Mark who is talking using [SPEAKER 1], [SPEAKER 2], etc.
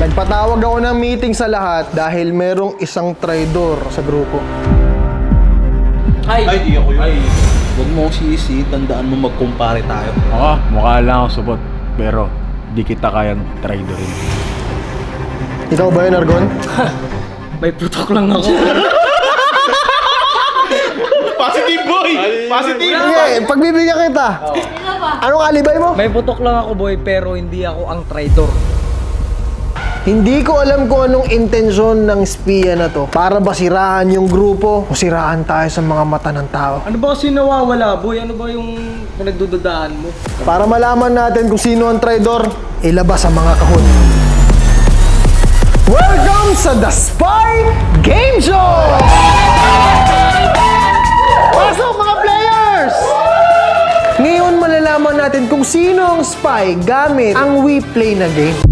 [SPEAKER 1] Nagpatawag ako ng meeting sa lahat dahil merong isang traidor sa grupo.
[SPEAKER 2] Ay, di ako yun.
[SPEAKER 3] Huwag mo akong sisi, tandaan mo magkumpare tayo.
[SPEAKER 4] Oo, mukha lang ako subot. Pero di kita kayang traidorin.
[SPEAKER 1] Ikaw ba yun, Argon?
[SPEAKER 2] May putok lang ako.
[SPEAKER 3] Positive boy! Positive!
[SPEAKER 1] Sige, pagbibigyan kita. Anong alibay mo?
[SPEAKER 2] May putok lang ako, boy, pero hindi ako ang traitor.
[SPEAKER 1] Hindi ko alam kung anong intensyon ng spiya na to. Para ba siraan yung grupo o siraan tayo sa mga mata ng tao?
[SPEAKER 2] Ano ba kasi nawawala, boy? Ano ba yung pinagdududaan mo?
[SPEAKER 1] Para malaman natin kung sino ang traidor, ilabas ang mga kahon. Welcome sa The Spy Game Show! Pasok mga players! Ngayon malalaman natin kung sino ang spy gamit ang We Play na game.